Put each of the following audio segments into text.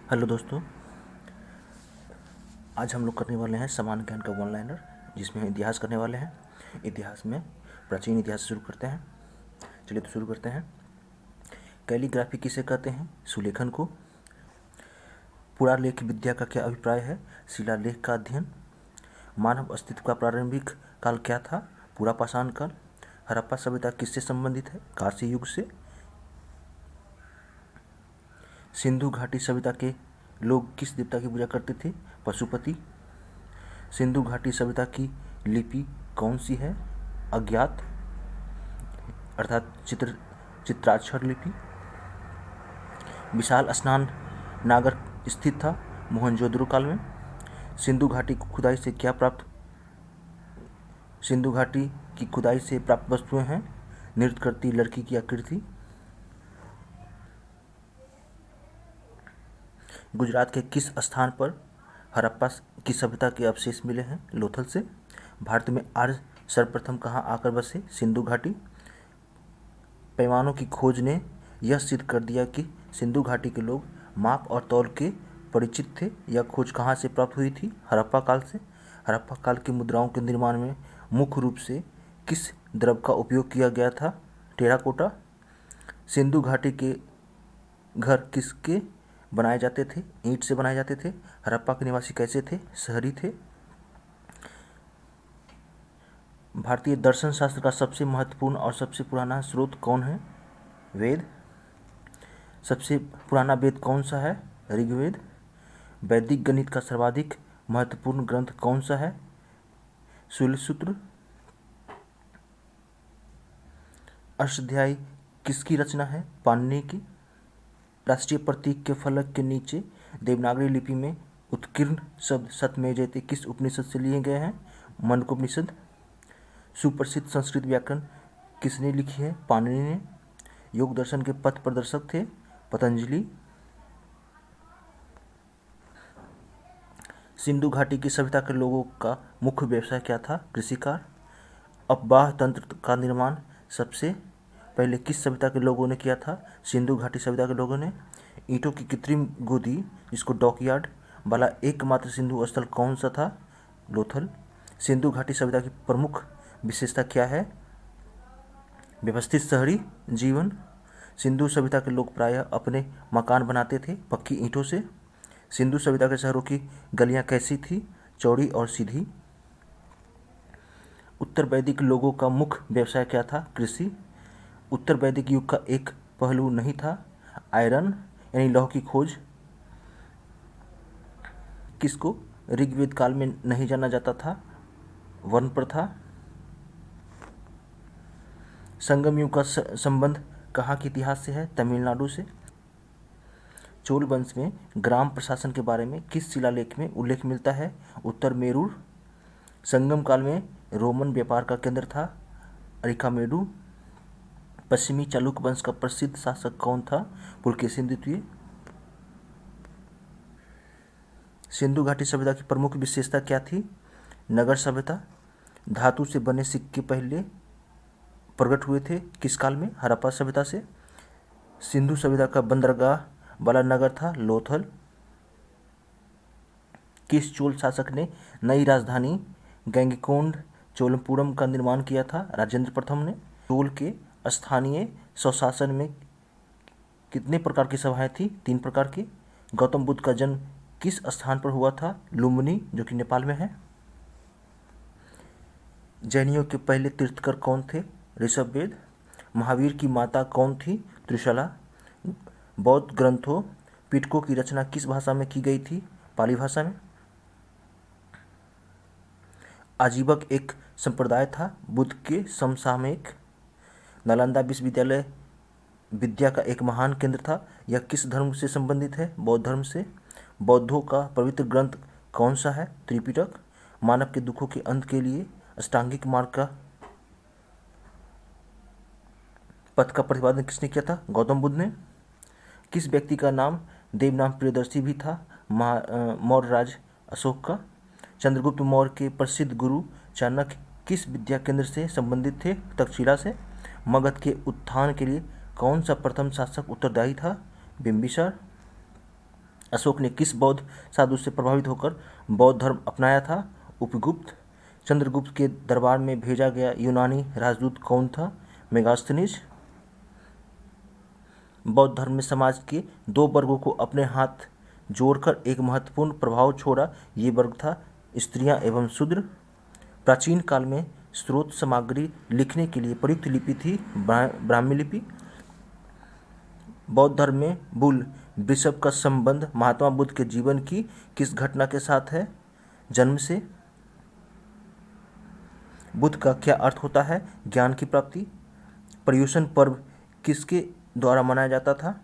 Hello दोस्तों, आज हम लोग करने वाले हैं सामान्य ज्ञान का वन लाइनर, जिसमें हम इतिहास करने वाले हैं। इतिहास में प्राचीन इतिहास से शुरू करते हैं। चलिए तो शुरू करते हैं। कैलीग्राफी किसे कहते हैं? सुलेखन को। पुरालेख विद्या का क्या अभिप्राय है? शिलालेख का अध्ययन। मानव अस्तित्व का प्रारंभिक काल क्या था? पूरा पाषाण काल। हड़प्पा सभ्यता किससे संबंधित है? कांस्य युग से। सिंधु घाटी सभ्यता के लोग किस देवता की पूजा करते थे? पशुपति। सिंधु घाटी सभ्यता की लिपि कौन सी है? अज्ञात अर्थात चित्राक्षर लिपि। विशाल स्नान नागर स्थित था मोहनजोदड़ो काल में। सिंधु घाटी की खुदाई से प्राप्त वस्तुएं हैं नृत्य करती लड़की की आकृति। गुजरात के किस स्थान पर हड़प्पा की सभ्यता के अवशेष मिले हैं? लोथल से। भारत में आर्य सर्वप्रथम कहाँ आकर बसे? सिंधु घाटी। पैमानों की खोज ने यह सिद्ध कर दिया कि सिंधु घाटी के लोग माप और तौल के परिचित थे। यह खोज कहाँ से प्राप्त हुई थी? हड़प्पा काल से। हड़प्पा काल की मुद्राओं के निर्माण में मुख्य रूप से किस द्रव का उपयोग किया गया था? टेराकोटा। सिंधु घाटी के घर किसके बनाए जाते थे? ईंट से बनाए जाते थे। हड़प्पा के निवासी कैसे थे? शहरी थे। भारतीय दर्शन शास्त्र का सबसे महत्वपूर्ण और सबसे पुराना स्रोत कौन है? वेद। सबसे पुराना वेद कौन सा है? ऋग्वेद। वैदिक गणित का सर्वाधिक महत्वपूर्ण ग्रंथ कौन सा है? शूलसूत्र। अष्टाध्यायी किसकी रचना है? पाणिनि की। राष्ट्रीय प्रतीक के फलक के नीचे देवनागरी लिपि में उत्कीर्ण शब्द सतमेजयते किस उपनिषद से लिए गए हैं? मुंडकोपनिषद। सुप्रसिद्ध संस्कृत व्याकरण किसने लिखी है? पाणिनि ने। योग दर्शन के पथ प्रदर्शक थे पतंजलि। सिंधु घाटी की सभ्यता के लोगों का मुख्य व्यवसाय क्या था? कृषि कार्य। अपवाह तंत्र का निर्माण सबसे पहले किस सभ्यता के लोगों ने किया था? सिंधु घाटी सभ्यता के लोगों ने। ईंटों की कृत्रिम गोदी जिसको डॉकयार्ड वाला एकमात्र सिंधु स्थल कौन सा था? लोथल। सिंधु घाटी सभ्यता की प्रमुख विशेषता क्या है? व्यवस्थित शहरी जीवन। सिंधु सभ्यता के लोग प्रायः अपने मकान बनाते थे पक्की ईंटों से। सिंधु सभ्यता के शहरों की गलियां कैसी थी? चौड़ी और सीधी। उत्तर वैदिक लोगों का मुख्य व्यवसाय क्या था? कृषि। उत्तर वैदिक युग का एक पहलू नहीं था आयरन यानी लौह की खोज। किसको ऋग्वेद काल में नहीं जाना जाता था? वर्ण प्रथा। संगम युग का संबंध कहाँ के इतिहास से है? तमिलनाडु से। चोल वंश में ग्राम प्रशासन के बारे में किस शिलालेख में उल्लेख मिलता है? उत्तर मेरूर। संगम काल में रोमन व्यापार का केंद्र था अरिकामेडू। पश्चिमी चालुक्य वंश का प्रसिद्ध शासक कौन था? पुलकेशिन द्वितीय। सिंधु घाटी सभ्यता की प्रमुख विशेषता क्या थी? नगर सभ्यता। धातु से बने सिक्के पहले प्रकट हुए थे किस काल में? हड़प्पा सभ्यता से। सिंधु सभ्यता का बंदरगाह वाला नगर था लोथल। किस चोल शासक ने नई राजधानी गंगैकोंड चोलपुरम का निर्माण किया था? राजेंद्र प्रथम ने। चोल के स्थानीय स्वशासन में कितने प्रकार की सभाएं थी? 3 प्रकार की। गौतम बुद्ध का जन्म किस स्थान पर हुआ था? लुम्बिनी जो कि नेपाल में है। जैनियों के पहले तीर्थकर कौन थे? ऋषभवेद। महावीर की माता कौन थी? त्रिशला। बौद्ध ग्रंथों पिटकों की रचना किस भाषा में की गई थी? पाली भाषा में। आजीवक एक संप्रदाय था बुद्ध के समसामयिक। नालंदा विश्वविद्यालय विद्या का एक महान केंद्र था। यह किस धर्म से संबंधित है? बौद्ध धर्म से। बौद्धों का पवित्र ग्रंथ कौन सा है? त्रिपिटक। मानव के दुखों के अंत के लिए अष्टांगिक मार्ग का पथ का प्रतिपादन किसने किया था? गौतम बुद्ध ने। किस व्यक्ति का नाम देवनाम प्रियदर्शी भी था? मौर्य राज अशोक का। चंद्रगुप्त मौर्य के प्रसिद्ध गुरु चाणक्य किस विद्या केंद्र से संबंधित थे? तक्षशिला से। मगध के उत्थान के लिए कौन सा प्रथम शासक उत्तरदायी था? बिंबिसार। अशोक ने किस बौद्ध साधु से प्रभावित होकर बौद्ध धर्म अपनाया था? उपगुप्त। चंद्रगुप्त के दरबार में भेजा गया यूनानी राजदूत कौन था? मेगास्थनीज। बौद्ध धर्म में समाज के दो वर्गों को अपने हाथ जोड़कर एक महत्वपूर्ण प्रभाव छोड़ा। ये वर्ग था स्त्रियां एवं शूद्र। प्राचीन काल में स्रोत सामग्री लिखने के लिए प्रयुक्त लिपि थी ब्राह्मी लिपि। बौद्ध धर्म में बुल वृषभ का संबंध महात्मा बुद्ध के जीवन की किस घटना के साथ है? जन्म से। बुद्ध का क्या अर्थ होता है? ज्ञान की प्राप्ति। पर्युषण पर्व किसके द्वारा मनाया जाता था?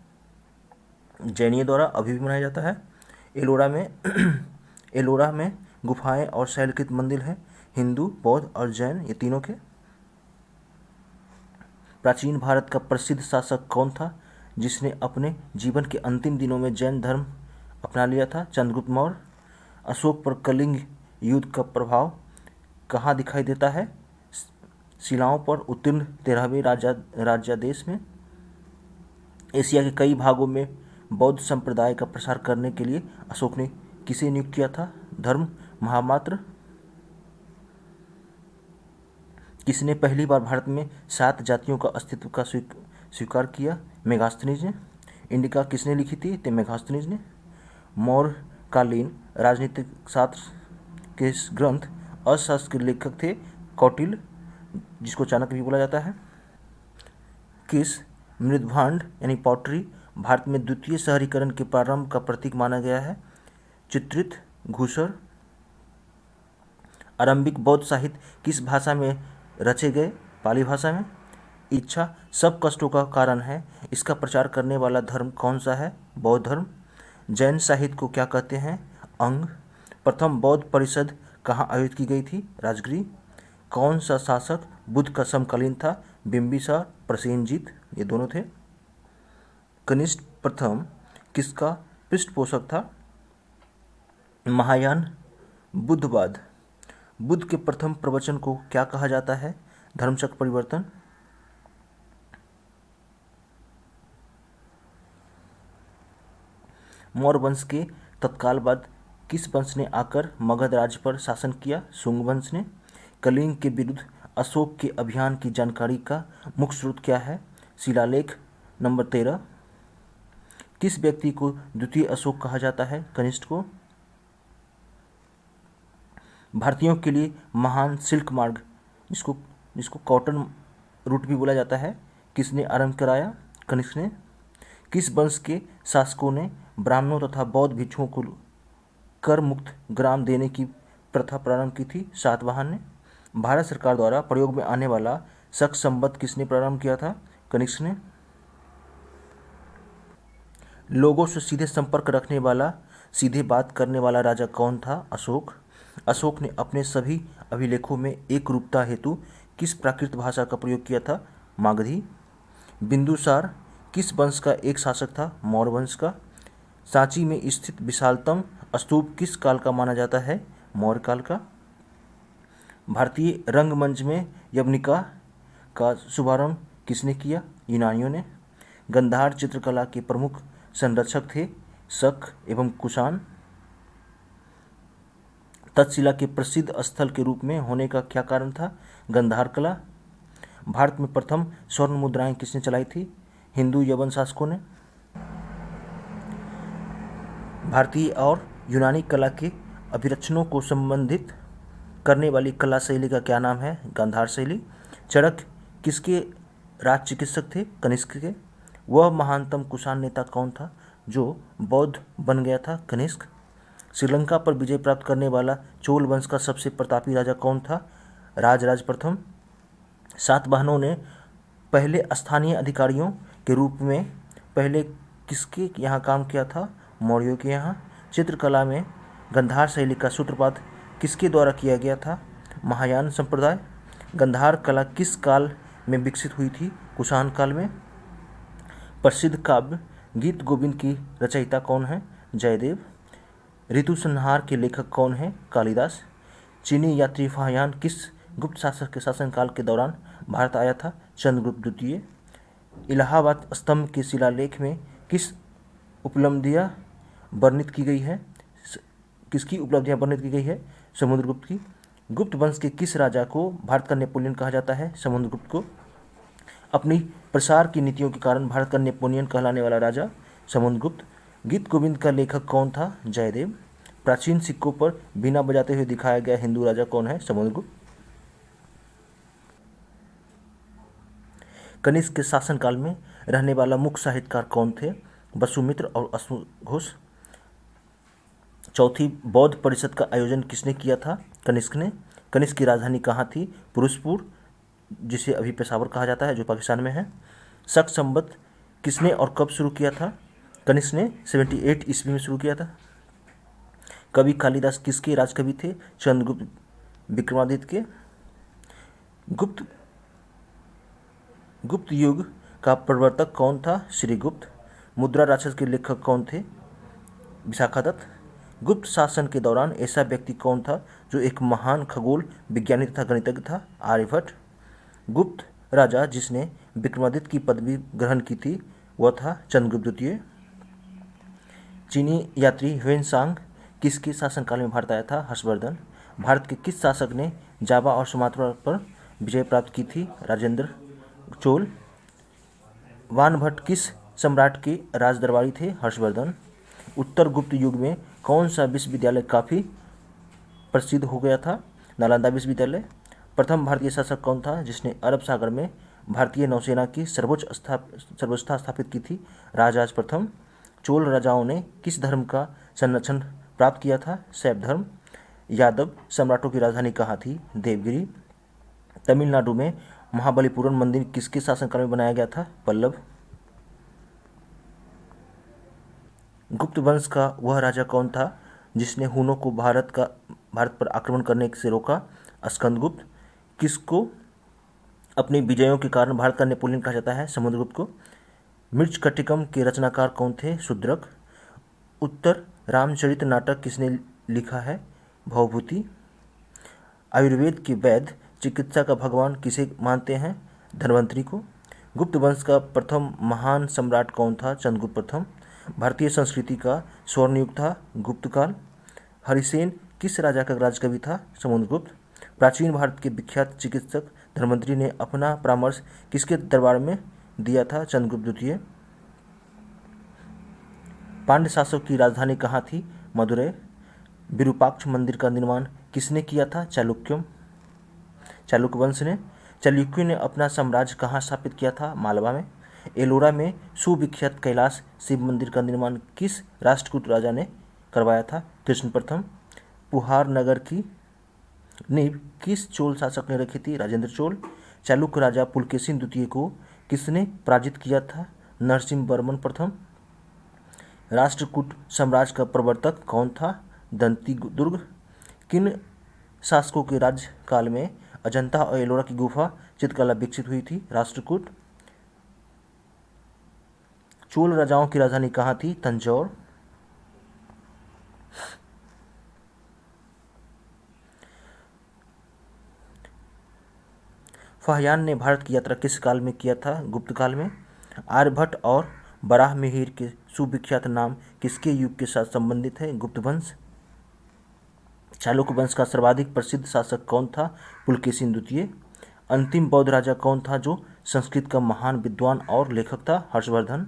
जैनियों द्वारा अभी भी मनाया जाता है। एलोरा में गुफाएं और शैलकृत मंदिर हैं, हिंदू, बौद्ध और जैन ये तीनों के। प्राचीन भारत का प्रसिद्ध शासक कौन था जिसने अपने जीवन के अंतिम दिनों में जैन धर्म अपना लिया था? चंद्रगुप्त मौर्य। अशोक पर कलिंग युद्ध का प्रभाव कहाँ दिखाई देता है? शिलाओं पर उत्तीर्ण 13वें राज्यादेश में। एशिया के कई भागों में बौद्ध संप्रदाय का प्रसार करने के लिए अशोक ने किसे नियुक्त किया था? धर्म महामात्र। किसने पहली बार भारत में 7 जातियों का अस्तित्व का स्वीकार किया? मेगास्थनीज ने। इंडिका किसने लिखी थी? तो मेगास्थनीज ने। मौर्यकालीन राजनीतिक शास्त्र के ग्रंथ अर्थशास्त्र के लेखक थे कौटिल्य, जिसको चाणक्य भी बोला जाता है। किस मृदभांड यानी पॉटरी भारत में द्वितीय शहरीकरण के प्रारंभ का प्रतीक माना गया है? चित्रित घूसर। आरंभिक बौद्ध साहित्य किस भाषा में रचे गए? पाली भाषा में। इच्छा सब कष्टों का कारण है, इसका प्रचार करने वाला धर्म कौन सा है? बौद्ध धर्म। जैन साहित्य को क्या कहते हैं? अंग। प्रथम बौद्ध परिषद कहाँ आयोजित की गई थी? राजगृह। कौन सा शासक बुद्ध का समकालीन था? बिंबिसार, प्रसेनजीत, ये दोनों थे। कनिष्क प्रथम किसका पृष्ठपोषक था? महायान बुद्धवाद। बुद्ध के प्रथम प्रवचन को क्या कहा जाता है? धर्मचक्र परिवर्तन। मौर्य वंश के तत्काल बाद किस वंश ने आकर मगध राज्य पर शासन किया? शुंग वंश ने। कलिंग के विरुद्ध अशोक के अभियान की जानकारी का मुख्य स्रोत क्या है? शिलालेख नंबर 13। किस व्यक्ति को द्वितीय अशोक कहा जाता है? कनिष्क को। भारतीयों के लिए महान सिल्क मार्ग जिसको कॉटन रूट भी बोला जाता है, किसने आरंभ कराया? कनिष्क ने। किस वंश के शासकों ने ब्राह्मणों तथा बौद्ध भिक्षुओं को कर मुक्त ग्राम देने की प्रथा प्रारंभ की थी? सातवाहन ने। भारत सरकार द्वारा प्रयोग में आने वाला शक संवत किसने प्रारंभ किया था? कनिष्क ने। लोगों से सीधे संपर्क रखने वाला, सीधे बात करने वाला राजा कौन था? अशोक। अशोक ने अपने सभी अभिलेखों में एक रूपता हेतु किस प्राकृत भाषा का प्रयोग किया था? मागधी। बिंदुसार किस वंश का एक शासक था? मौर्य वंश का। सांची में स्थित विशालतम स्तूप किस काल का माना जाता है? मौर्य काल का। भारतीय रंगमंच में यवनिका का शुभारंभ किसने किया? यूनानियों ने। गंधार चित्रकला के प्रमुख संरक्षक थे शक एवं कुषाण। तक्षशिला के प्रसिद्ध स्थल के रूप में होने का क्या कारण था? गंधार कला। भारत में प्रथम स्वर्ण मुद्राएं किसने चलाई थी? हिंदू यवन शासकों ने। भारतीय और यूनानी कला के अभिरक्षणों को संबंधित करने वाली कला शैली का क्या नाम है? गांधार शैली। चाणक्य किसके राज चिकित्सक थे? कनिष्क के। वह महानतम कुषाण नेता कौन था जो बौद्ध बन गया था? कनिष्क। श्रीलंका पर विजय प्राप्त करने वाला चोल वंश का सबसे प्रतापी राजा कौन था? राजराज प्रथम। सातवाहनों ने पहले स्थानीय अधिकारियों के रूप में पहले किसके यहाँ काम किया था? मौर्यों के यहाँ। चित्रकला में गंधार शैली का सूत्रपात किसके द्वारा किया गया था? महायान संप्रदाय। गंधार कला किस काल में विकसित हुई थी? कुषाण काल में। प्रसिद्ध काव्य गीत गोविंद की रचयिता कौन है? जयदेव। ऋतु संहार के लेखक कौन है? कालिदास। चीनी यात्री फाहियान किस गुप्त शासक के शासनकाल के दौरान भारत आया था? चंद्रगुप्त द्वितीय। इलाहाबाद स्तंभ के शिलालेख में किस उपलब्धियां वर्णित की गई है? किसकी उपलब्धियां वर्णित की गई है? समुद्रगुप्त की। गुप्त वंश के किस राजा को भारत का नेपोलियन कहा जाता है? समुद्रगुप्त को। अपनी प्रसार की नीतियों के कारण भारत का नेपोलियन कहलाने वाला राजा? समुद्रगुप्त। गीत गोविंद का लेखक कौन था? जयदेव। प्राचीन सिक्कों पर बीना बजाते हुए दिखाया गया हिंदू राजा कौन है? समुद्रगुप्त। कनिष्क के शासनकाल में रहने वाला मुख्य साहित्यकार कौन थे? वसुमित्र और अश्वघोष। चौथी बौद्ध परिषद का आयोजन किसने किया था? कनिष्क ने। कनिष्क की राजधानी कहाँ थी? पुरुषपुर, जिसे अभी पेशावर कहा जाता है, जो पाकिस्तान में है। शक संवत किसने और कब शुरू किया था? कनिष्क ने 78 ईस्वी में शुरू किया था। कवि कालिदास किसके राजकवि थे? चंद्रगुप्त विक्रमादित्य के। गुप्त युग का प्रवर्तक कौन था? श्रीगुप्त। मुद्रा राक्षस के लेखक कौन थे? विशाखादत्त। गुप्त शासन के दौरान ऐसा व्यक्ति कौन था जो एक महान खगोल विज्ञानी तथा गणितज्ञ था? आर्यभट्ट। गुप्त राजा जिसने विक्रमादित्य की पदवी ग्रहण की थी वह था चंद्रगुप्त द्वितीय। चीनी यात्री ह्वेनसांग किसके शासनकाल में भारत आया था? हर्षवर्धन। भारत के किस शासक ने जावा और सुमात्रा पर विजय प्राप्त की थी? राजेंद्र चोल। वानभट्ट किस सम्राट के राजदरबारी थे? हर्षवर्धन। उत्तर गुप्त युग में कौन सा विश्वविद्यालय काफ़ी प्रसिद्ध हो गया था? नालंदा विश्वविद्यालय। प्रथम भारतीय शासक कौन था जिसने अरब सागर में भारतीय नौसेना की सर्वोच्चता स्थापित की थी? राजराज प्रथम। चोल राजाओं ने किस धर्म का संरक्षण प्राप्त किया था? शैव धर्म। यादव सम्राटों की राजधानी कहाँ थी? देवगिरी। तमिलनाडु में महाबलीपुरम मंदिर किसके शासनकाल में बनाया गया था? पल्लव। गुप्त वंश का वह राजा कौन था जिसने हुनों को भारत पर आक्रमण करने से रोका? स्कंदगुप्त। किसको अपनी विजयों के कारण भारत का नेपोलियन कहा जाता है? समुद्रगुप्त को। मृच्छकटिकम के रचनाकार कौन थे? शूद्रक। उत्तर रामचरित नाटक किसने लिखा है? भवभूति। आयुर्वेद के वैद्य चिकित्सा का भगवान किसे मानते हैं? धन्वंतरि को। गुप्त वंश का प्रथम महान सम्राट कौन था? चंद्रगुप्त प्रथम। भारतीय संस्कृति का स्वर्णयुग था गुप्तकाल। हरिसेन किस राजा का राजकवि था? समुद्रगुप्त। प्राचीन भारत के विख्यात चिकित्सक धन्वंतरि ने अपना परामर्श किसके दरबार में दिया था? चंद्रगुप्त द्वितीय। पांड्य शासक की राजधानी कहाँ थी? मदुरै। विरूपाक्ष मंदिर का निर्माण किसने किया था? चालुक्य वंश ने। चालुक्यों ने अपना साम्राज्य कहाँ स्थापित किया था? मालवा में। एलोरा में सुविख्यात कैलाश शिव मंदिर का निर्माण किस राष्ट्रकूट राजा ने करवाया था? कृष्ण प्रथम। पुहार नगर की नींव किस चोल शासक ने रखी थी? राजेंद्र चोल। चालुक्य राजा पुलकेशिन द्वितीय को किसने पराजित किया था? नरसिंह वर्मन प्रथम। राष्ट्रकूट साम्राज्य का प्रवर्तक कौन था? दंती दुर्ग। किन शासकों के राज्यकाल में अजंता और एलोरा की गुफा चित्रकला विकसित हुई थी? राष्ट्रकूट। चोल राजाओं की राजधानी कहाँ थी? तंजौर। फाहियान ने भारत की यात्रा किस काल में किया था? गुप्त काल में। आर्यभट्ट और बराहमिहिर के सुविख्यात नाम किसके युग के साथ संबंधित है? गुप्त वंश। चालुक्य वंश का सर्वाधिक प्रसिद्ध शासक कौन था? पुलकेशिन द्वितीय। अंतिम बौद्ध राजा कौन था जो संस्कृत का महान विद्वान और लेखक था? हर्षवर्धन।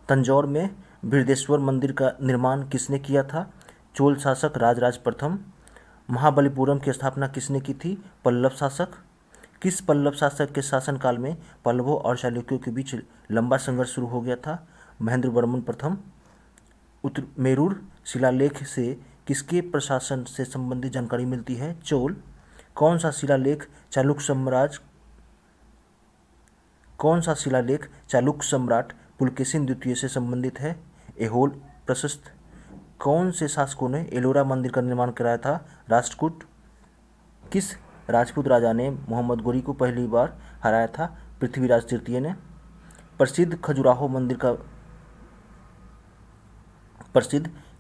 तंजौर में बृहदेश्वर मंदिर का निर्माण किसने किया था? चोल शासक राजराज प्रथम। महाबलीपुरम की स्थापना किसने की थी? पल्लव शासक। किस पल्लव शासक के शासनकाल में पल्लवों और चालुक्यों के बीच लंबा संघर्ष शुरू हो गया था? महेंद्र वर्मन प्रथम। उत्तरमेरूर शिलालेख से किसके प्रशासन से संबंधित जानकारी मिलती है? चोल। कौन सा शिलालेख चालुक्य सम्राट पुलकेशिन द्वितीय से संबंधित है? ऐहोल प्रशस्त। कौन से शासकों ने एलोरा मंदिर का निर्माण कराया था? राष्ट्रकूट। किस राजपूत राजा ने मोहम्मद गोरी को पहली बार हराया था? पृथ्वीराज तृतीय ने। प्रसिद्ध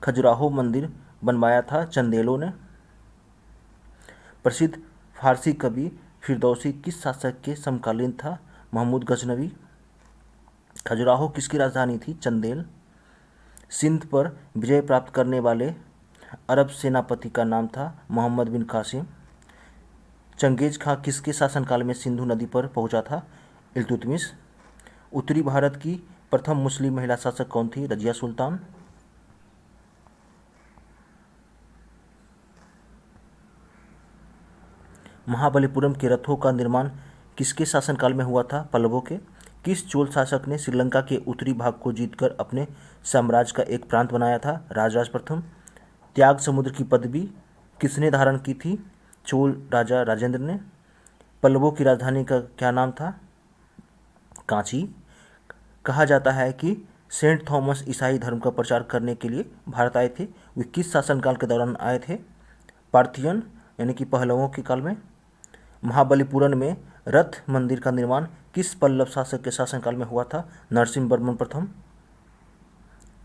खजुराहो मंदिर बनवाया था चंदेलों ने। प्रसिद्ध फारसी कवि फिरदौसी किस शासक के समकालीन था? महमूद गजनवी। खजुराहो किसकी राजधानी थी? चंदेल। सिंध पर विजय प्राप्त करने वाले अरब सेनापति का नाम था मोहम्मद बिन कासिम। चंगेज खां किसके शासनकाल में सिंधु नदी पर पहुंचा था? इल्तुतमिश। उत्तरी भारत की प्रथम मुस्लिम महिला शासक कौन थी? रजिया सुल्तान। महाबलीपुरम के रथों का निर्माण किसके शासनकाल में हुआ था? पल्लवों के। किस चोल शासक ने श्रीलंका के उत्तरी भाग को जीतकर अपने साम्राज्य का एक प्रांत बनाया था? राजराज प्रथम। त्याग समुद्र की पदवी किसने धारण की थी? चोल राजा राजेंद्र ने। पल्लवों की राजधानी का क्या नाम था? कांची। कहा जाता है कि सेंट थॉमस ईसाई धर्म का प्रचार करने के लिए भारत आए थे। वे किस शासनकाल के दौरान आए थे? पार्थियन यानी कि पहलवों के काल में। महाबलीपुरम में रथ मंदिर का निर्माण किस पल्लव शासक के शासनकाल में हुआ था? नरसिंह वर्मन प्रथम।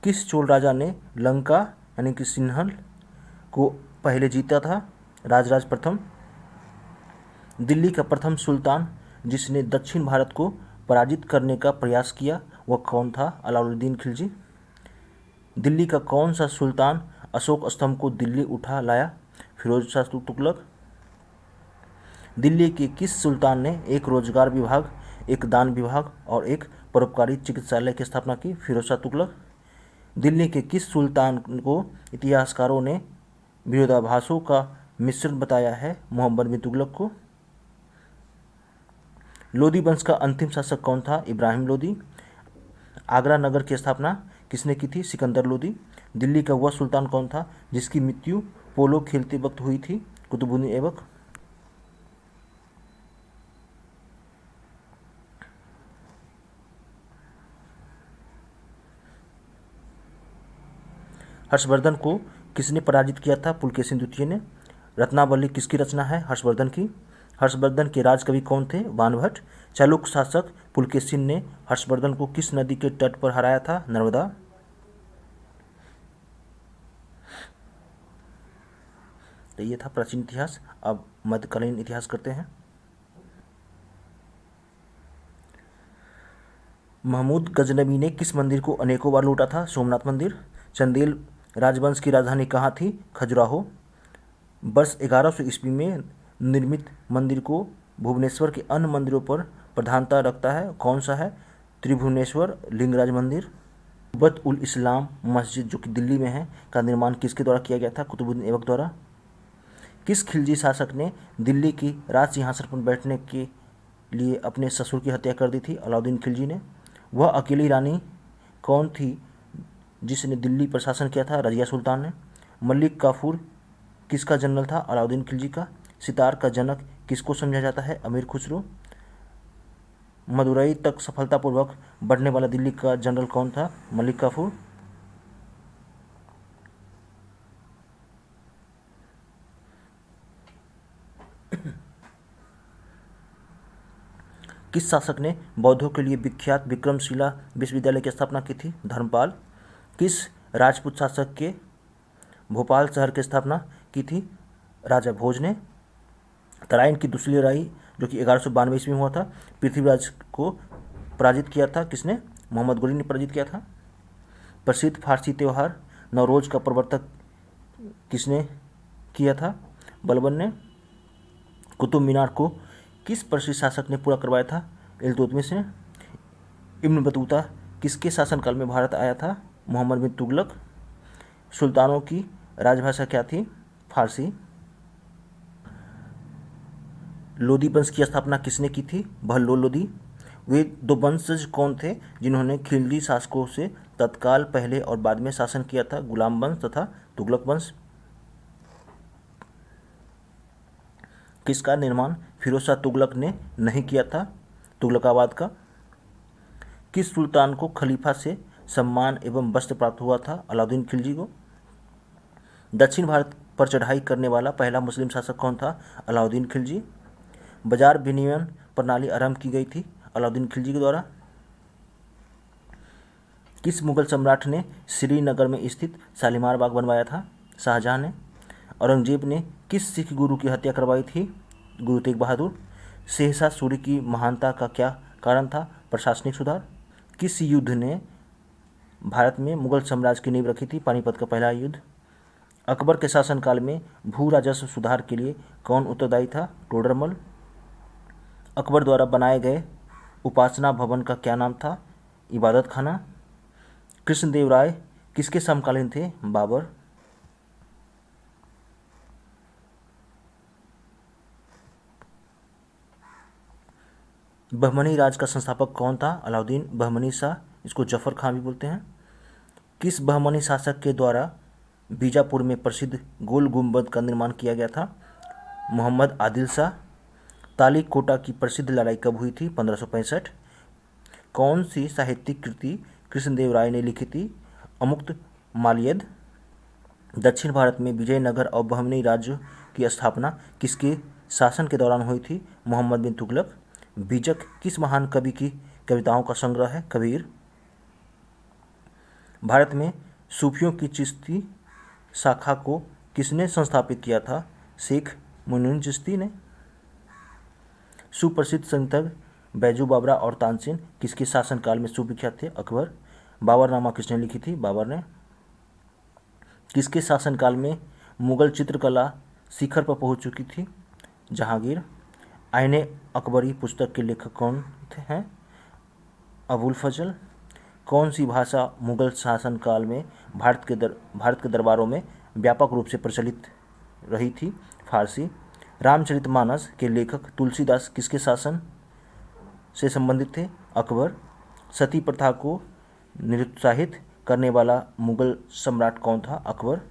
किस चोल राजा ने लंका यानी कि सिन्हल को पहले जीता था? राजराज प्रथम। दिल्ली का प्रथम सुल्तान जिसने दक्षिण भारत को पराजित करने का प्रयास किया वह कौन था? अलाउद्दीन खिलजी। दिल्ली का कौन सा सुल्तान अशोक स्तंभ को दिल्ली उठा लाया? फिरोज शाह तुगलक। दिल्ली के किस सुल्तान ने एक रोजगार विभाग, एक दान विभाग और एक परोपकारी चिकित्सालय की स्थापना की? फिरोज शाह तुगलक। दिल्ली के किस सुल्तान को इतिहासकारों ने विरोधाभासों का मिश्रण बताया है? मोहम्मद बिन तुगलक को। लोदी वंश का अंतिम शासक कौन था? इब्राहिम लोदी। आगरा नगर की स्थापना किसने की थी? सिकंदर लोदी। दिल्ली का वह सुल्तान कौन था जिसकी मृत्यु पोलो खेलते वक्त हुई थी? कुतुबुद्दीन ऐबक। हर्षवर्धन को किसने पराजित किया था? पुलकेशिन द्वितीय ने। रत्नावली किसकी रचना है? हर्षवर्धन की। हर्षवर्धन के राजकवि कौन थे? बाणभट्ट। चालुक्य शासक पुलकेशिन ने हर्षवर्धन को किस नदी के तट पर हराया था? नर्मदा। तो ये था प्राचीन इतिहास। अब मध्यकालीन इतिहास करते हैं। महमूद गजनवी ने किस मंदिर को अनेकों बार लूटा था? सोमनाथ मंदिर। चंदेल राजवंश की राजधानी कहाँ थी? खजुराहो। वर्ष 1100 ईस्वी में निर्मित मंदिर को भुवनेश्वर के अन्य मंदिरों पर प्रधानता रखता है, कौन सा है? त्रिभुवनेश्वर लिंगराज मंदिर। कुतुब उल इस्लाम मस्जिद जो कि दिल्ली में है का निर्माण किसके द्वारा किया गया था? कुतुबुद्दीन ऐबक द्वारा। किस खिलजी शासक ने दिल्ली की राज सिंहासन पर बैठने के लिए अपने ससुर की हत्या कर दी थी? अलाउद्दीन खिलजी ने। वह अकेली रानी कौन थी जिसने दिल्ली पर शासन किया था? रजिया सुल्तान ने। मलिक काफूर किसका जनरल था? अलाउद्दीन खिलजी का। सितार का जनक किसको समझा जाता है? अमीर खुसरो। मदुरई तक सफलतापूर्वक बढ़ने वाला दिल्ली का जनरल कौन था? मलिक काफूर। किस शासक ने बौद्धों के लिए विख्यात विक्रमशिला विश्वविद्यालय की स्थापना की थी? धर्मपाल। किस राजपूत शासक के भोपाल शहर की स्थापना की थी? राजा भोज ने। तराइन की दूसरी लड़ाई जो कि 1192 ईस्वी में हुआ था, पृथ्वीराज को पराजित किया था किसने? मोहम्मद गोरी ने पराजित किया था। प्रसिद्ध फारसी त्यौहार नवरोज का प्रवर्तक किसने किया था? बलबन ने। कुतुब मीनार को किस प्रसिद्ध शासक ने पूरा करवाया था? इल्तुतमिश ने। इब्न बतूता किसके शासनकाल में भारत आया था? मोहम्मद बिन तुगलक। सुल्तानों की राजभाषा क्या थी? फारसी। लोदी वंश की स्थापना किसने की थी? बहलोल लोदी। वे दो वंशज कौन थे जिन्होंने खिलजी शासकों से तत्काल पहले और बाद में शासन किया था? गुलाम वंश तथा तुगलक वंश। किसका निर्माण फिरोज शाह तुगलक ने नहीं किया था? तुगलकाबाद का। किस सुल्तान को खलीफा से सम्मान एवं वस्त्र प्राप्त हुआ था? अलाउद्दीन खिलजी को। दक्षिण भारत पर चढ़ाई करने वाला पहला मुस्लिम शासक कौन था? अलाउद्दीन खिलजी। बाजार विनिमय प्रणाली आरंभ की गई थी अलाउद्दीन खिलजी के द्वारा। किस मुगल सम्राट ने श्रीनगर में स्थित शालीमार बाग बनवाया था? शाहजहां ने। औरंगजेब ने किस सिख गुरु की हत्या करवाई थी? गुरु तेग बहादुर। सहसा सूरी की महानता का क्या कारण था? प्रशासनिक सुधार। किस युद्ध ने भारत में मुगल साम्राज्य की नींव रखी थी? पानीपत का पहला युद्ध। अकबर के शासनकाल में भू राजस्व सुधार के लिए कौन उत्तरदायी था? टोडरमल। अकबर द्वारा बनाए गए उपासना भवन का क्या नाम था? इबादत खाना। कृष्णदेव राय किसके समकालीन थे? बाबर। बहमनी राज का संस्थापक कौन था? अलाउद्दीन बहमनी शाह, इसको जफर खान भी बोलते हैं। किस बहमनी शासक के द्वारा बीजापुर में प्रसिद्ध गोल गुंबद का निर्माण किया गया था? मोहम्मद आदिल शाह। तालिक कोटा की प्रसिद्ध लड़ाई कब हुई थी? 1565। कौन सी साहित्यिक कृति कृष्णदेव राय ने लिखी थी? अमुक्त माल्यद। दक्षिण भारत में विजयनगर और बहमनी राज्य की स्थापना किसके शासन के दौरान हुई थी? मोहम्मद बिन तुगलक। बीजक किस महान कवि की कविताओं का संग्रह है? कबीर। भारत में सूफियों की चिश्ती शाखा को किसने संस्थापित किया था? शेख मुइनुद्दीन चिश्ती ने। सुप्रसिद्ध संतज्ञ बैजू बावरा और तानसेन किसके शासनकाल में सुविख्यात थे? अकबर। बाबरनामा किसने लिखी थी? बाबर ने। किसके शासनकाल में मुगल चित्रकला शिखर पर पहुंच चुकी थी? जहांगीर। आईने अकबरी पुस्तक के लेखक कौन हैं? अबुल फजल। कौन सी भाषा मुगल शासनकाल में भारत के दरबारों में व्यापक रूप से प्रचलित रही थी? फारसी। रामचरितमानस के लेखक तुलसीदास किसके शासन से संबंधित थे? अकबर। सती प्रथा को निरुत्साहित करने वाला मुगल सम्राट कौन था? अकबर।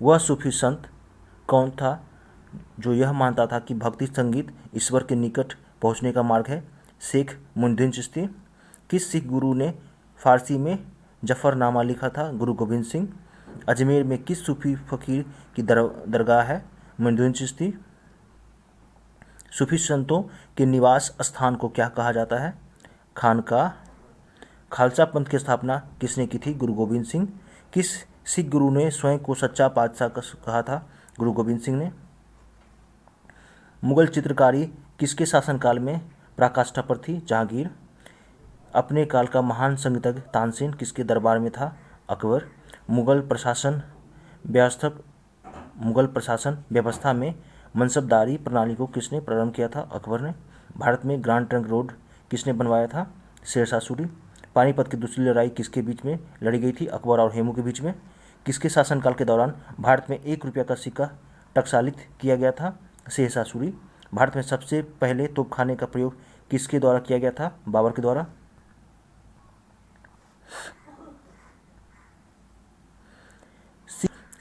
वह सूफी संत कौन था जो यह मानता था कि भक्ति संगीत ईश्वर के निकट पहुंचने का मार्ग है? शेख मुइनुद्दीन चिश्ती। किस सिख गुरु ने फारसी में जफरनामा लिखा था? गुरु गोविंद सिंह। अजमेर में किस सूफी फकीर की दरगाह है? मुइनुद्दीन चिश्ती। सूफी संतों के निवास स्थान को क्या कहा जाता है? खानकाह। खालसा पंथ की स्थापना किसने की थी? गुरु गोविंद सिंह। किस सिख गुरु ने स्वयं को सच्चा बादशाह कहा था? गुरु गोविंद सिंह ने। मुगल चित्रकारी किसके शासनकाल में पराकाष्ठा पर थी? जहांगीर। अपने काल का महान संगीतज्ञ तानसेन किसके दरबार में था? अकबर। मुगल प्रशासन व्यवस्था में मनसबदारी प्रणाली को किसने प्रारंभ किया था? अकबर ने। भारत में ग्रांड ट्रंक रोड किसने बनवाया था? शेरशाह सूरी। पानीपत की दूसरी लड़ाई किसके बीच में लड़ी गई थी? अकबर और हेमू के बीच में। किसके शासनकाल के दौरान भारत में 1 रुपया का सिक्का टकसालित किया गया था? शेरशाह सूरी। भारत में सबसे पहले तोपखाने का प्रयोग किसके द्वारा किया गया था? बाबर के द्वारा।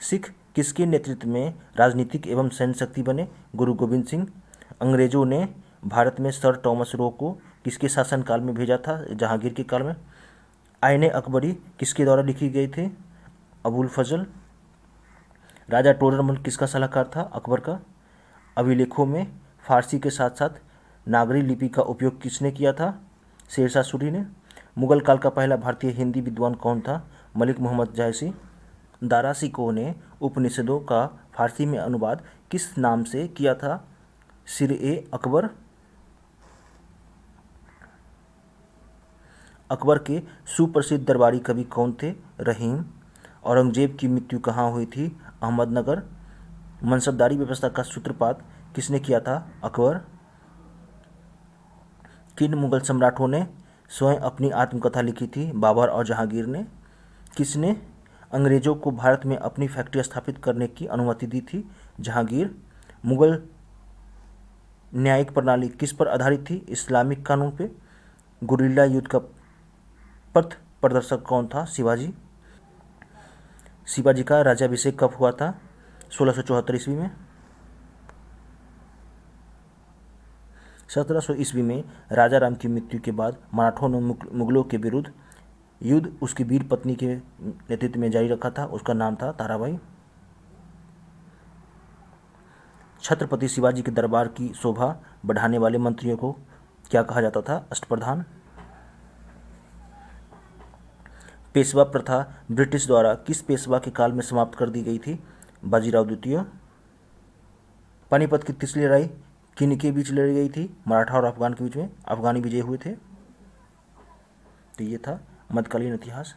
सिख किसके नेतृत्व में राजनीतिक एवं सैन्य शक्ति बने? गुरु गोविंद सिंह। अंग्रेजों ने भारत में सर टॉमस रो को किसके शासनकाल में भेजा था? जहांगीर के काल में। आईने अकबरी किसके द्वारा लिखी गई थी? अबुल फजल। राजा टोडरमल किसका सलाहकार था? अकबर का। अभिलेखों में फारसी के साथ साथ नागरी लिपि का उपयोग किसने किया था? शेरशाह सूरी ने। मुगल काल का पहला भारतीय हिंदी विद्वान कौन था? मलिक मोहम्मद जायसी। दारा शिकोह ने उपनिषदों का फारसी में अनुवाद किस नाम से किया था? सिर-ए-अकबर। अकबर के सुप्रसिद्ध दरबारी कवि कौन थे? रहीम। औरंगजेब की मृत्यु कहाँ हुई थी? अहमदनगर। मनसबदारी व्यवस्था का सूत्रपात किसने किया था? अकबर। किन मुगल सम्राटों ने स्वयं अपनी आत्मकथा लिखी थी? बाबर और जहांगीर ने। किसने अंग्रेजों को भारत में अपनी फैक्ट्री स्थापित करने की अनुमति दी थी? जहांगीर। मुगल न्यायिक प्रणाली किस पर आधारित थी? इस्लामिक कानून पे। गुरिल्ला युद्ध का पथ प्रदर्शक कौन था? शिवाजी। शिवाजी का राज्याभिषेक कब हुआ था? 1674 ईस्वी में। 1700 ईस्वी में राजा राम की मृत्यु के बाद मराठों ने मुगलों के विरुद्ध युद्ध उसकी वीर पत्नी के नेतृत्व में जारी रखा था। उसका नाम था ताराबाई। छत्रपति शिवाजी के दरबार की शोभा बढ़ाने वाले मंत्रियों को क्या कहा जाता था? अष्टप्रधान। पेशवा प्रथा ब्रिटिश द्वारा किस पेशवा के काल में समाप्त कर दी गई थी? बाजीराव द्वितीय। पानीपत की तीसरी लड़ाई किन के बीच लड़ी गई थी? मराठा और अफगान के बीच में, अफगानी विजय हुए थे। तो ये था मध्यकालीन इतिहास।